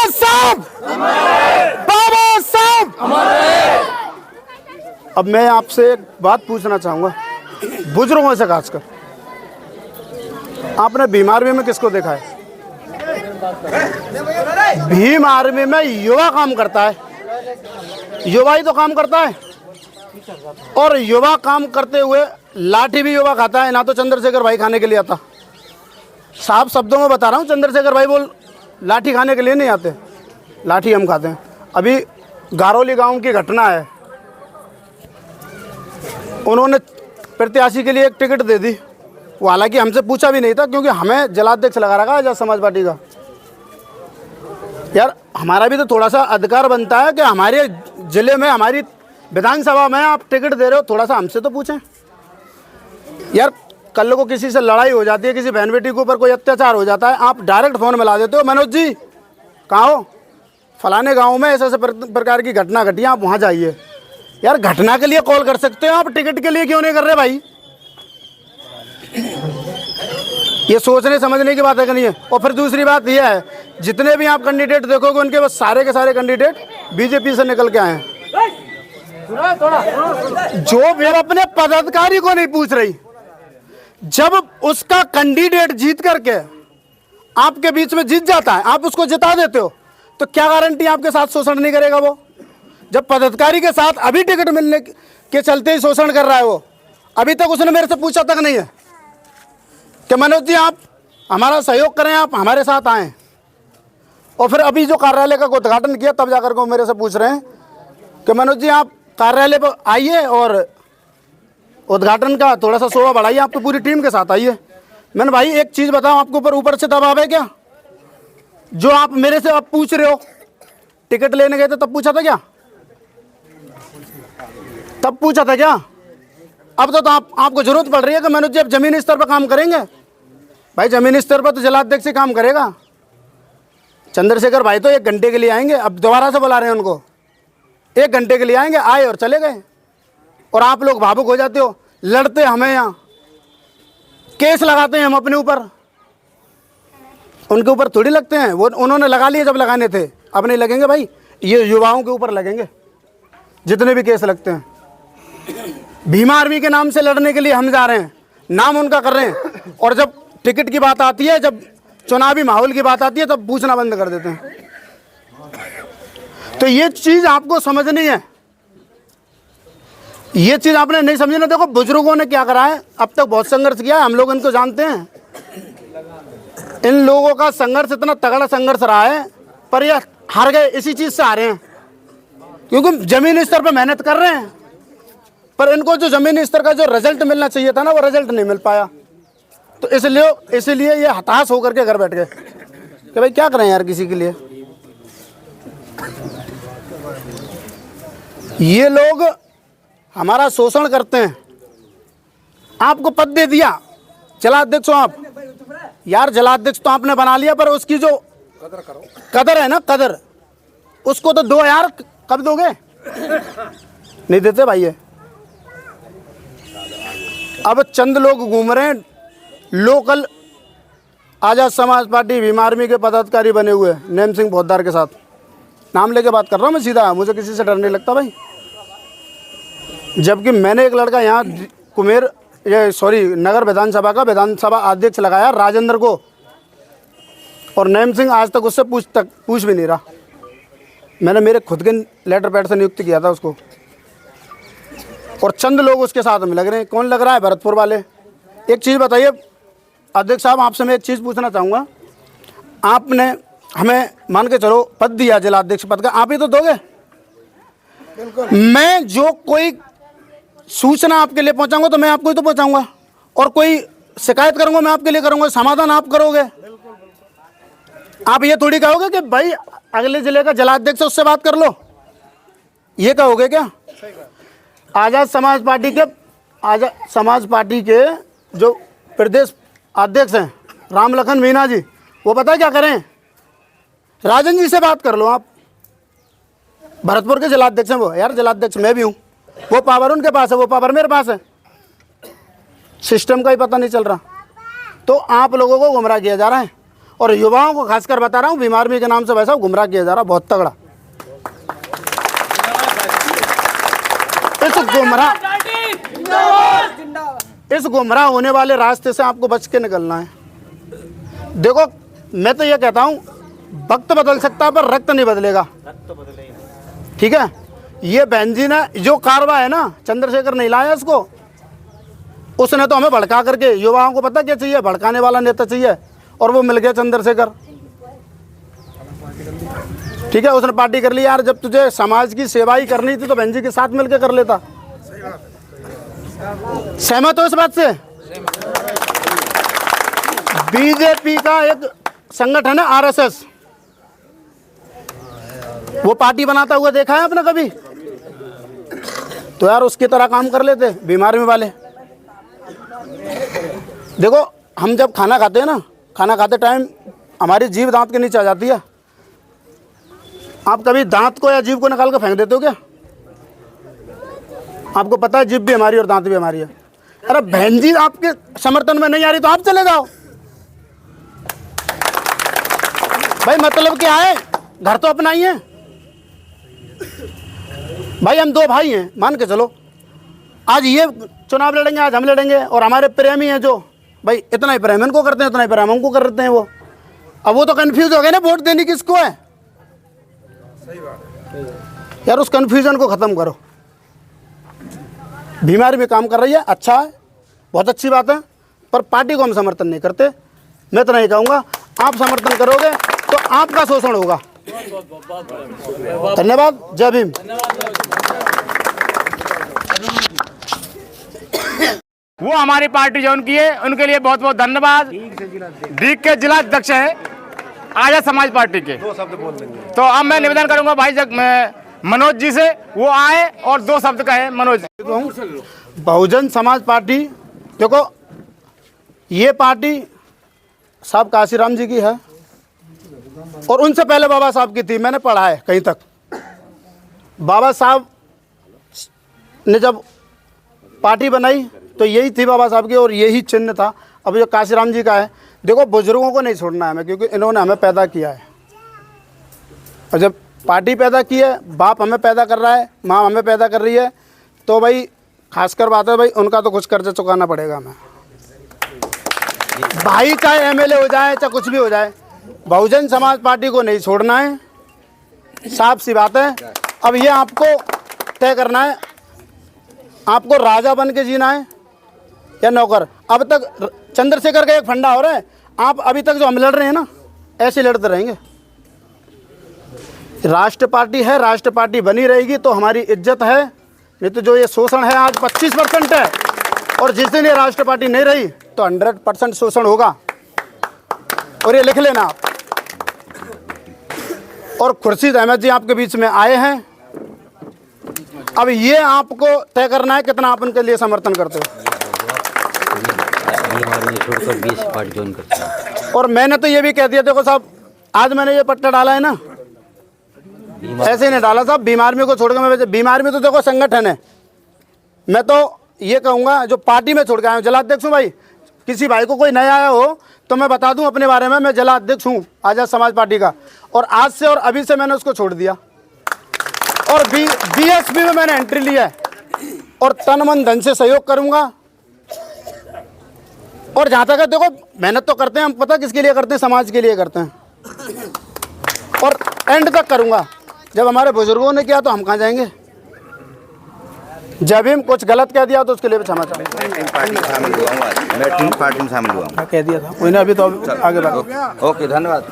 साहब, बाबा साहब। अब मैं आपसे एक बात पूछना चाहूंगा, बुजुर्गों से खासकर, आपने भीम आर्मी में किसको देखा है? भीम आर्मी में युवा काम करता है, युवा ही तो काम करता है। और युवा काम करते हुए लाठी भी युवा खाता है, ना तो चंद्रशेखर भाई खाने के लिए आता। साफ शब्दों में बता रहा हूँ, चंद्रशेखर भाई बोल लाठी खाने के लिए नहीं आते, लाठी हम खाते हैं। अभी गारोली गांव की घटना है, उन्होंने प्रत्याशी के लिए एक टिकट दे दी, वो हालांकि हमसे पूछा भी नहीं था, क्योंकि हमें जलाध्यक्ष लगा रखा है आजाद समाज पार्टी का। यार हमारा भी तो थोड़ा सा अधिकार बनता है कि हमारे जिले में, हमारी विधानसभा में आप टिकट दे रहे हो, थोड़ा सा हमसे तो पूछें। यार कल को किसी से लड़ाई हो जाती है, किसी बहन बेटी के ऊपर कोई अत्याचार हो जाता है, आप डायरेक्ट फ़ोन मिला देते हो, मनोज जी कहाँ हो, फलाने गांव में ऐसे ऐसे प्रकार की घटना घटी, आप वहाँ जाइए। यार घटना के लिए कॉल कर सकते हो, आप टिकट के लिए क्यों नहीं कर रहे भाई? ये सोचने समझने की बात है कि नहीं है? और फिर दूसरी बात यह है, जितने भी आप कैंडिडेट देखोगे उनके बस सारे के सारे कैंडिडेट बीजेपी से निकल के आए हैं। जो फिर अपने पदाधिकारी को नहीं पूछ रही, जब उसका कैंडिडेट जीत करके आपके बीच में जीत जाता है, आप उसको जिता देते हो, तो क्या गारंटी आपके साथ शोषण नहीं करेगा वो? जब पदाधिकारी के साथ अभी टिकट मिलने के चलते ही शोषण कर रहा है वो, अभी तक उसने मेरे से पूछा तक नहीं है कि मनोज जी आप हमारा सहयोग करें, आप हमारे साथ आएं। और फिर अभी जो कार्यालय का उद्घाटन किया, तब जाकर के मेरे से पूछ रहे हैं कि मनोज जी आप कार्यालय पर आइए और उद्घाटन का थोड़ा सा शोभा बढ़ाइए, आपकी पूरी टीम के साथ आइए। मैंने भाई एक चीज़ बताओ, आपके ऊपर से दबाव है क्या? जो आप मेरे से आप पूछ रहे हो, टिकट लेने गए थे तब पूछा था क्या? तब पूछा था क्या? अब तो आपको जरूरत पड़ रही है कि मनोज जी अब जमीनी स्तर पर काम करेंगे। भाई जमीनी स्तर पर तो जिलाध्यक्ष से काम करेगा। चंद्रशेखर भाई तो 1 घंटे के लिए आएंगे, अब दोबारा से बुला रहे हैं उनको, 1 घंटे के लिए आएंगे, आए और चले गए। और आप लोग भावुक हो जाते हो, लड़ते हमें यहाँ, केस लगाते हैं हम अपने ऊपर, उनके ऊपर थोड़ी लगते हैं। वो उन्होंने लगा लिए जब लगाने थे, अब नहीं लगेंगे भाई, ये युवाओं के ऊपर लगेंगे जितने भी केस लगते हैं। भीम आर्मी के नाम से लड़ने के लिए हम जा रहे हैं, नाम उनका कर रहे हैं, और जब टिकट की बात आती है, जब चुनावी माहौल की बात आती है, तब पूछना बंद कर देते हैं। तो ये चीज आपको समझनी है, ये चीज आपने नहीं समझी ना। देखो बुजुर्गों ने क्या करा है, अब तक बहुत संघर्ष किया है, हम लोग इनको जानते हैं। इन लोगों का संघर्ष इतना तगड़ा संघर्ष रहा है, पर ये हार गए, इसी चीज से हारे हैं, क्योंकि जमीनी स्तर पर मेहनत कर रहे हैं, पर इनको जो जमीनी स्तर का जो रिजल्ट मिलना चाहिए था ना, वो रिजल्ट नहीं मिल पाया। तो इसलिए ये हताश होकर के घर बैठ गए कि भाई क्या करें यार किसी के लिए। ये लोग हमारा शोषण करते हैं। आपको पद दे दिया, जिलाध्यक्ष हो आप, यार जिलाध्यक्ष तो आपने बना लिया, पर उसकी जो कदर है ना, कदर, उसको तो दो यार। कब दोगे? नहीं देते भाई। ये अब चंद लोग घूम रहे हैं local Azad Samaj party Bhim army के पदाधिकारी बने हुए नेम सिंह पोद्दार के साथ। नाम लेके बात कर रहा हूँ मैं सीधा, मुझे किसी से डर नहीं लगता भाई। जबकि मैंने एक लड़का यहाँ कुमेर नगर विधानसभा का विधानसभा अध्यक्ष लगाया राजेंद्र को, और नेम सिंह आज तक उससे पूछ भी नहीं रहा। मैंने मेरे खुद के लेटर पैड से नियुक्त किया था उसको, और चंद लोग उसके साथ में लग रहे हैं। कौन लग रहा है? भरतपुर वाले। एक चीज़ बताइए अध्यक्ष साहब, आपसे मैं एक चीज़ पूछना चाहूँगा। आपने हमें मान के चलो पद दिया, जिलाध्यक्ष पद का, आप ही तो दोगे। मैं जो कोई सूचना आपके लिए पहुँचाऊँगा तो मैं आपको ही तो पहुँचाऊँगा, और कोई शिकायत करूँगा मैं आपके लिए करूँगा, समाधान आप करोगे। आप ये थोड़ी कहोगे कि भाई अगले जिले का जिलाध्यक्ष उससे बात कर लो, ये कहोगे क्या? आजाद समाज पार्टी के जो प्रदेश अध्यक्ष हैं राम लखन मीना जी, वो पता है क्या करें? राजन जी से बात कर लो आप, भरतपुर के जिलाध्यक्ष हैं वो। यार जिलाध्यक्ष मैं भी हूँ, वो पावर उनके पास है, वो पावर मेरे पास है। सिस्टम का ही पता नहीं चल रहा, तो आप लोगों को गुमराह किया जा रहा है। और युवाओं को खासकर बता रहा हूँ, भीम आर्मी के नाम से भाई साहब गुमराह किया जा रहा, बहुत तगड़ा। इस गुमराह होने वाले रास्ते से आपको बच के निकलना है। देखो मैं तो ये कहता हूँ, वक्त बदल सकता है पर रक्त नहीं बदलेगा, ठीक है। ये बहन जी ने जो कारवा है ना, चंद्रशेखर नहीं लाया इसको, उसने तो हमें भड़का करके, युवाओं को पता क्या चाहिए, भड़काने वाला नेता चाहिए, और वो मिल गया चंद्रशेखर, ठीक है। उसने पार्टी कर ली। यार जब तुझे समाज की सेवा ही करनी थी तो बहन जी के साथ मिलकर कर लेता। सहमत हो इस बात से? बीजेपी का एक संगठन है आरएसएस, वो पार्टी बनाता हुआ देखा है आपने कभी? तो यार उसकी तरह काम कर लेते भीम आर्मी वाले। देखो हम जब खाना खाते हैं ना, खाना खाते टाइम हमारी जीभ दांत के नीचे आ जाती है। आप कभी दांत को या जीभ को निकाल कर फेंक देते हो क्या? आपको पता है जीभ भी हमारी और दांत भी हमारी है। अरे बहन जी आपके समर्थन में नहीं आ रही तो आप चले जाओ भाई, मतलब क्या है, घर तो अपना ही है भाई। हम दो भाई हैं मान के चलो, आज ये चुनाव लड़ेंगे, आज हम लड़ेंगे, और हमारे प्रेमी हैं जो भाई इतना ही प्रेम इनको करते हैं, इतना ही प्रेम हमको करते हैं वो। अब वो तो कंफ्यूज हो गए ना, वोट देनी किसको है। सही बात यार, उस कंफ्यूजन को खत्म करो। भीम आर्मी में काम कर रही है, अच्छा है, बहुत अच्छी बात है, पर पार्टी को हम समर्थन नहीं करते। मैं तो नहीं कहूँगा, आप समर्थन करोगे तो आपका शोषण होगा। धन्यवाद, जय भीम। वो हमारी पार्टी जो उनकी है, उनके लिए बहुत बहुत धन्यवाद। दीग के जिला अध्यक्ष है आजाद समाज पार्टी के। 2 शब्द बोल देंगे तो अब मैं निवेदन करूंगा भाई मनोज जी से, वो आए और 2 शब्द कहे। मनोज। बहुजन समाज पार्टी, देखो ये पार्टी साहब काशीराम जी की है, और उनसे पहले बाबा साहब की थी। मैंने पढ़ा है कहीं तक, बाबा साहब ने जब पार्टी बनाई तो यही थी बाबा साहब की, और यही चिन्ह था। अब जो काशीराम जी का है, देखो बुजुर्गों को नहीं छोड़ना है हमें, क्योंकि इन्होंने हमें पैदा किया है, और जब पार्टी पैदा की है, बाप हमें पैदा कर रहा है, माँ हमें पैदा कर रही है, तो भाई खासकर बात है भाई, उनका तो कुछ कर्जा चुकाना पड़ेगा हमें। भाई चाहे एमएलए हो जाए, चाहे कुछ भी हो जाए, बहुजन समाज पार्टी को नहीं छोड़ना है, साफ सी बात है। अब ये आपको तय करना है, आपको राजा बन के जीना है या नौकर। अब तक चंद्रशेखर का एक फंडा हो रहा है, आप अभी तक जो हम लड़ रहे हैं ना, ऐसे लड़ते रहेंगे। राष्ट्र पार्टी है, राष्ट्र पार्टी बनी रहेगी तो हमारी इज्जत है, नहीं तो जो ये शोषण है आज 25% है, और जिस दिन ये राष्ट्र पार्टी नहीं रही तो 100% शोषण होगा, और ये लिख लेना आप। और खुर्शीद अहमद जी आपके बीच में आए हैं, अब ये आपको तय करना है कितना आप उनके लिए समर्थन करते हो। छोड़कर 20 पार्टी ज्वाइन करते हैं। और मैंने तो ये भी कह दिया, देखो साहब आज मैंने ये पट्टा डाला है ना, ऐसे ही नहीं डाला साहब, भीम आर्मी को छोड़ के मैं, भीम आर्मी तो देखो संगठन है, मैं तो ये कहूँगा जो पार्टी में छोड़ के आया हूँ, जिलाध्यक्ष हूँ भाई। किसी भाई को कोई नया आया हो तो मैं बता दूं अपने बारे में, मैं जिलाध्यक्ष हूँ आजाद समाज पार्टी का, और आज से और अभी से मैंने उसको छोड़ दिया, और बीएसपी में मैंने एंट्री लिया है, और तन मन धन से सहयोग करूँगा। और जहाँ तक है देखो, मेहनत तो करते हैं हम, पता किसके लिए करते हैं, समाज के लिए करते हैं, और एंड तक करूँगा। जब हमारे बुजुर्गों ने किया तो हम कहाँ जाएंगे। जब हम कुछ गलत कह दिया तो उसके लिए भी क्षमा चाहूँगा। मैं टीम पार्टी में शामिल हुआ, कह दिया था उन्हें, अभी तो आगे बढ़ो। ओके धन्यवाद।